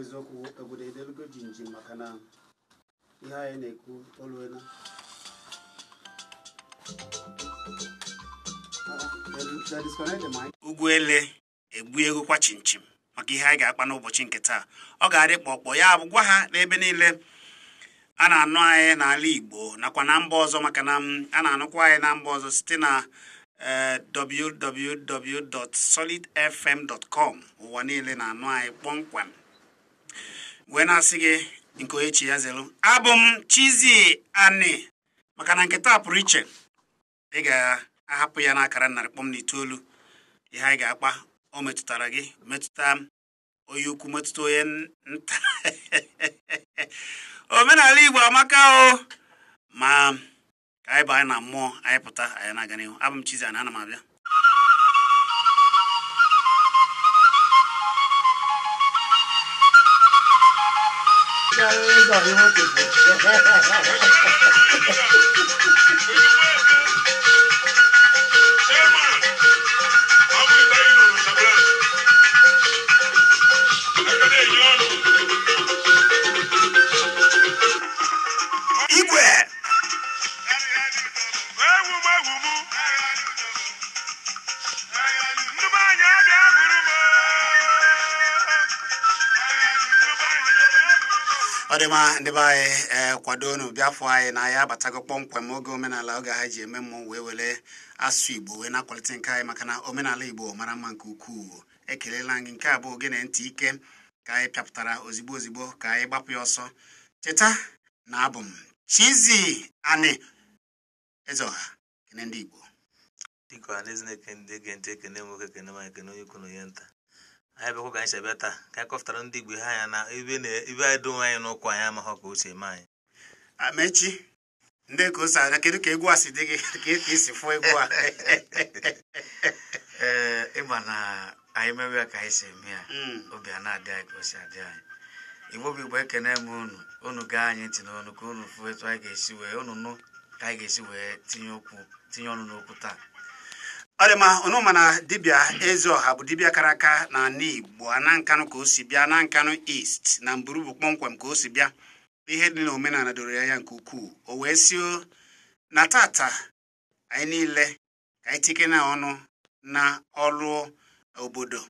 Eziokwu obodo edelugo jinji maka na ihe anyị na-ekwu oluena Ugwuele egbu ego kwa chinchim maka ihe anyị ga-akpa n'ụbọchị nke taa. Ọ ga-adị kpọkpọ ya bụ gwa ha n'ebe niile a na-anụ anyị n'ala Igbo nakwa na mba ọzọ, maka na a na-anụkwa anyị na mba ọzọ site na www.solidfm.com. ụwa niile na-anụ anyị kpọmkwem. wee na-asị gị nke echi ya zelu. Abụ m Chizzy Ani maka na nke taa pụrụ iche. Ị ga-ahapụ ya n'akara 9.9. ihe anyị ga-akpa o metụtara gị, metụta onye ukwu, metụta onye nta. Omenala Igbo amaka o, ma ka anyị baa na mmụọ anyị pụta anyị na-aga n'ihu. Abụ m Chizzy Ani, ana m abịa. Ọdịma ndị be anyị kwado unu bịafọ anyị na ya batago kpọmkwem oge omenala oge ha ji eme mmụọ wee were asụ Igbo wee na-akwalite nke anyị maka na omenala Igbo mara mma nke ukwuu. Ekelela gị. Nke a bụ oge na ntị ike ka anyị pịapụtara ozigbo ka anyị gbapụ ya ọsọ. Cheta na abụ m Chizzy Ani, Ezeoha, kene ndị Igbo. Dịka Anaezineke ndị ege ekene nwoke kene ma ekene onye ukwu na onye nta. Anyị bịakwa ka anyị si abịa taa ka anyị kọfụtara ndị Igbo ha anya na ebe anyị donwe anyị n'ụkwụ anyị amaghọ ka o si eme anyị. Amechi ndị ka o si ada, kedu ka egwu a si dị gị, ka esi fụ egwu a? Ịma na anyị mewe ka anyị si eme ya, obi a na-adị anyị ka o si adị anyị. Igbo bụ Igbo ekene m unu gaa anyị ntị n'ọnụ ka unu fụ etu anyị ga-esi wee unu nụ ka anyị ga-esi wee tinye ọnụ n'okwu taa. Ọdịma unu mana dibịa Ezeoha bụ dibịa kara aka na ala Igbo, ana Nkanụ ka o si bịa, na Nkanụ East na Mburu bụ kpọmkwem ka o si bịa. Ihe dị na omenala doro ya nke ukwuu. O wee sio na tata anyị niile ka anyị tike na ọnụ na ọrụ obodo.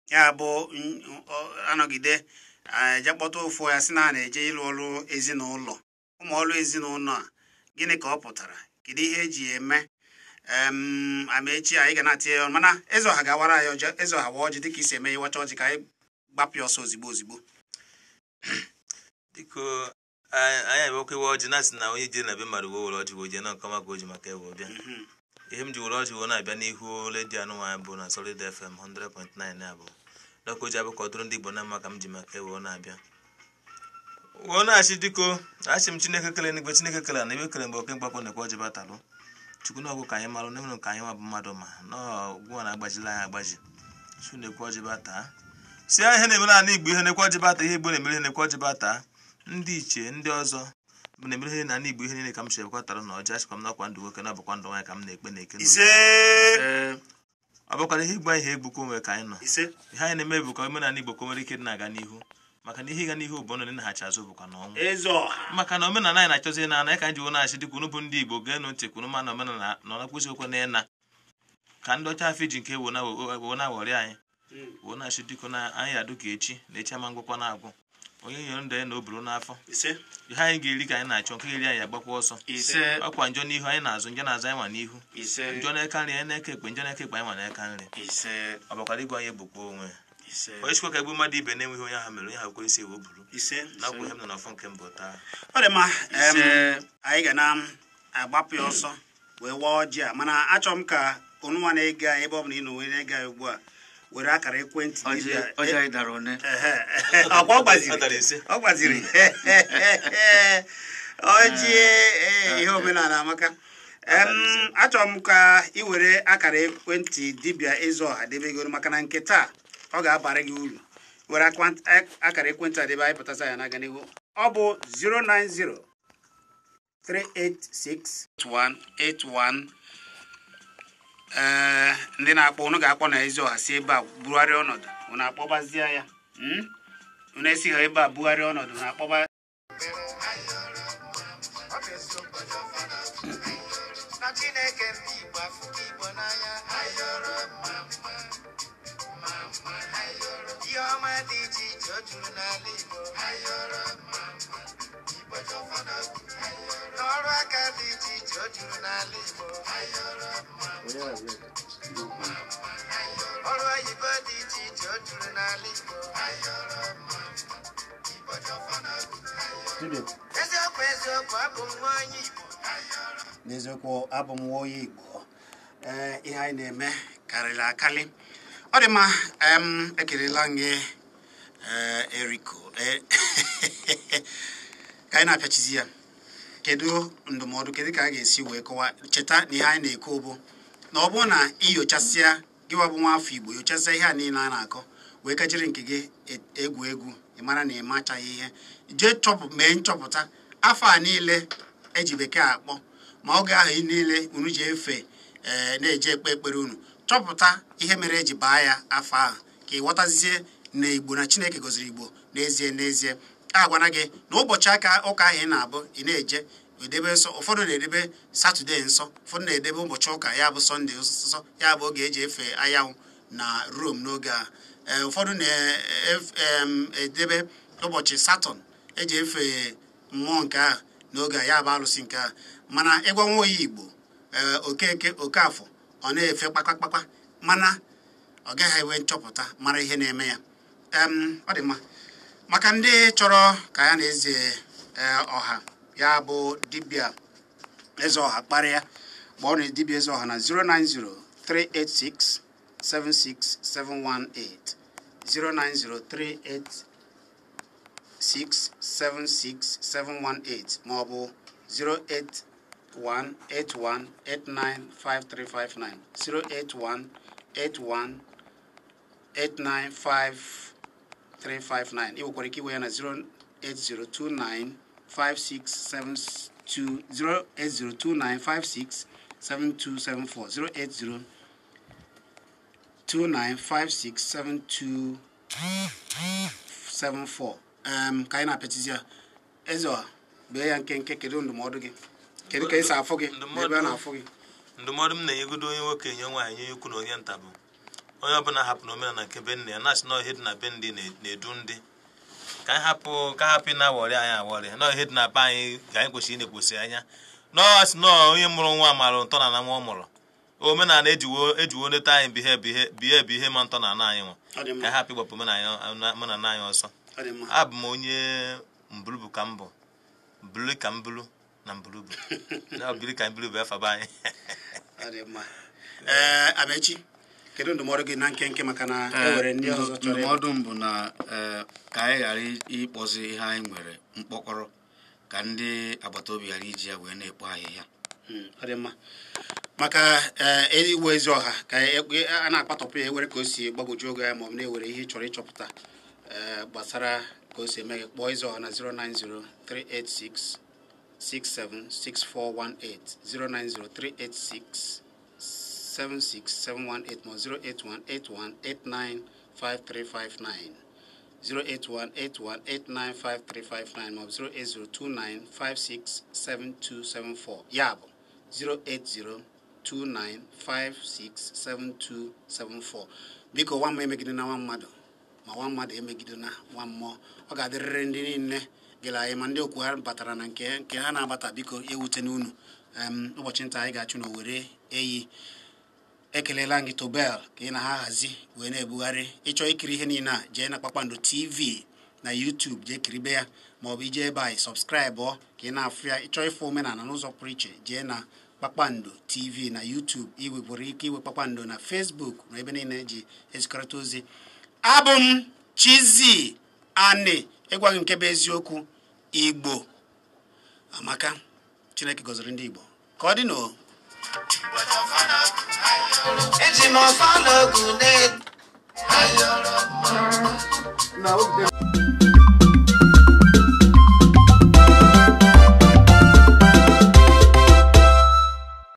Ya bụ anọgide jakpọta ofu ya si na na-eje ịlụ ọrụ ezinụlọ. Ụmụ ọrụ ezinụlọ a gịnị ka ọ pụtara? Kedu ihe eji eme? Amechi anyị ga na-atinye ya, mana Ezeoha ga-awara anyị ọjị. Ezeoha wa ọjị dịka isi eme ịwacha ọjị ka anyị gbapụ ọsọ ozigbo. Dịka anyị abịakwa iwe ọjị na-asị na onye jiri na be mmadụ were ọjị wee jee na nkọma ka o ji maka ewe bịa. Ihe m ji were ọjị wee na-abịa n'ihu redio anụnwaanyị bụ na Solid FM 100.9 abụ dọka o ji abụ ka ọ dụrụ ndị Igbo na mma ka m ji maka ewe na-abịa. Wee na-achị dịko achị m Chineke kele n'igwe, Chineke kele na ebe kele mgbe oke mkpakpọ na-ekwe ọjị batalụ. Chukwu na ọgwụ ka anyị marụ n'enwere ka anyị nwa bụ mmadụ ma n'ọgwụ na-agbajila anyị agbaji. Chukwu na-ekwe ọjị bata si ihe na-emere ala Igbo, ihe na-ekwe ọjị bata, ihe Igbo na-emere ihe na-ekwe ọjị bata. Ndị iche ndị ọzọ bụ na-emere ihe na ala Igbo, ihe niile ka m si ekwatara na ọjị achịkwa m n'ọkwa ndụ nwoke na ọbụkwa ndụ nwaanyị ka m na-ekpe na-eke ọ bụkwara ihe igba ihe egbukọ nwere ka anyị nọ. Ihe anyị na-eme bụ ka omenala Igbo ka o nwere ike dị na-aga n'ihu, maka na ihe ịga n'ihu bụ ọnụ na-aghachi azụ bụkwa na ọnwụ. Maka na omenala anyị na-achọzi na anyị ka anyị ji na-achị dịka unu bụ ndị Igbo geenụ ntị kwunu ma na omenala nọ na mkpụzi okwu na ịna ka ndị ọcha afọ iji nke wo na-awọrị anyị wo na-achị dịka na anyị adụ ka echi na echi ama ngwụkwa na-agwụ onye nyere ndụ anyị na oburu n'afọ. Ihe anyị ga-eri ka anyị na-achọ, nke eri anyị agbakwa ọsọ. Ọkwa njọ n'ihu anyị na-azụ, njọ na-azụ anyị nwa n'ihu, njọ na-eka nri anyị na-eke ekpe, njọ na-eke ekpe anyị nwa na-eka nri. Ọ bụkwara igwe anyị egbukwa onwe onye chikwa ka egbu mmadụ ibe na-enweghị onye ha mere onye ha kwere isi ewu buru na ọkwụ ihe m nọ n'afọ nke mbụ taa ọ dị mma anyị ga na-agbapụ ya ọsọ wee waa ọjị a mana achọrọ m ka onụnwa na-ege anyị ebe ọ bụla ị nọ wee na-ege anyị ugbu a were akara ekwentị ọ gbaziri ọjị ihe omenala amaka achọrọ m ka ị were akara ekwentị dibịa eze ọha debegoro maka na nke taa ọ ga-abara gị uru were akara ekwentị a debe anyị pụtasa ya n'aga n'ihu ọ bụ 090386181 ndị na-akpọ unu ga-akpọ na ezi ọha si ebe a bugharịa ọnọdụ unu akpọbazie ya unu esighị ebe a bugharịa ọnọdụ unu akpọba n'eziokwu abụ m nwa onye Igbo ihe anyị na-eme karịrị akarị ọ dị mma ekelela gị Eriko ka anyị na-apịachizi ya kedu ndụmọdụ kedu ka a ga-esi wee kọwa cheta na ihe anyị na-ekwu bụ na ọ bụrụ na inyochasịa gị wabụ nwa afọ Igbo nyochasịa ihe a niile a na-akọ wee kajiri nke gị egwu ị mara na ị machaghị ihe jee mee nchọpụta afọ a niile eji bekee akpọ ma oge ahụ niile unu ji efe na-eje ekpe ekpere unu chọpụta ihe mere eji baa ya afọ ahụ ka ị ghọtazie na Igbo na Chineke gọziri Igbo n'ezie a gwana gị na ụbọchị ụka ahụ ị na-abụ ị na-eje edebe nsọ ụfọdụ na-edebe Satọde nsọ ụfọdụ na-edebe ụbọchị ụka ya bụ Sọnde nsọ ya bụ oge eji efe anyanwụ na Rome n'oge a ụfọdụ na-edebe ụbọchị Satọn eji efe mmụọ nke ahụ n'oge a ya bụ alụsị nke a mana ịgwa nwa onye Igbo Okeke Okafọ ọ na-efe kpakpakpakpa mana ọ gaghị enwe nchọpụta mara ihe na-eme ya ọ dị mma maka ndị chọrọ ka ya na eze ọha ya bụ dibịa eze ọha kparịa gbọọ na dibịa eze ọha na 09038676718 09038676718 maọbụ 08181895359 08181895359 ị nwekwara ike iwe ya na 08029567274 08029567274 ka anyị na-apịatizi ya eze ọha bee ya nke kedu ndụmọdụ gị kedu ka esi afụ gị ebe a na-afụ gị ndụmọdụ m na-enyegodo onye nwoke enye nwaanyị nye ukwu na onye nta bụ onye ọbụla hapụ na omenala nke be nne ya na-asị na ihe dị na be ndị na-edu ndị ka anyị hapụ na-awọrị anyị awọrị na ihe dị na be anyị ka anyị kwesịrị ịna-ekwesị anya n'ọsị na onye mụrụ nwa maara ntọ na nwa ọ mụrụ omenala ejiwo nleta anyị bihe ihe ma ntọ na ana anyị nwa ka anyị hapụ ịgbapụ omenala anyị ọsọ abụ m onye mbulubu ka mbụ mbulu ka mbulu na mbulubu na obiri ka mbulubu afa be anyị Amechi kedu ndụmọdụ gị na nkenke maka na enwere ndị ọzọ chọrọ ndụmọdụ m bụ na ka anyị ghara ịkpọzi ihe anyị nwere mkpọkọrọ ka ndị agbata obi ghara iji ya wee na-ekpo ahịhịa ọ dị mma maka iwu ezi ọha ka a na-akpatọpụ ya ewere ka o si gbagwoju oge ya ma ọ bụ na-ewere ihe ị chọrọ ịchọpụta gbasara ka o si eme gị kpọọ ezi ọha na 09038667641 09038676718 ma 08181895359 08181895359 ma 08029567274 ya bụ 08029567274 biko nwa mmụọ emegide na nwa mmadụ ma nwa mmadụ emegide na nwa mmụọ ọ ga-adịrịrị ndị niile gịla anyị ma ndị okwu ha batara na nke ha na-abata biko ewute n'unu ụbọchị nta anyị ga-achụ na Owerri Eyi ekelela gị Tobel ka ị na ha hazi wee na-ebugharị ịchọ ikiri ihe niile a jee na Kpakpando TV na YouTube jee kiribe ya maọbụ ije ebe anyị sọbskraịbụ ka ị na-afụ ya ịchọ ịfụ omenala n'ụzọ pụrụ iche jee na Kpakpando TV na YouTube iwekwara ike iwe Kpakpando na Facebook na ebe niile eji ezikọrịta ozi. Abụ m Chizzy Ani ịgwa gị nke bụ eziokwu. Igbo amaka, Chineke gọziri ndị Igbo ka ọ dị no.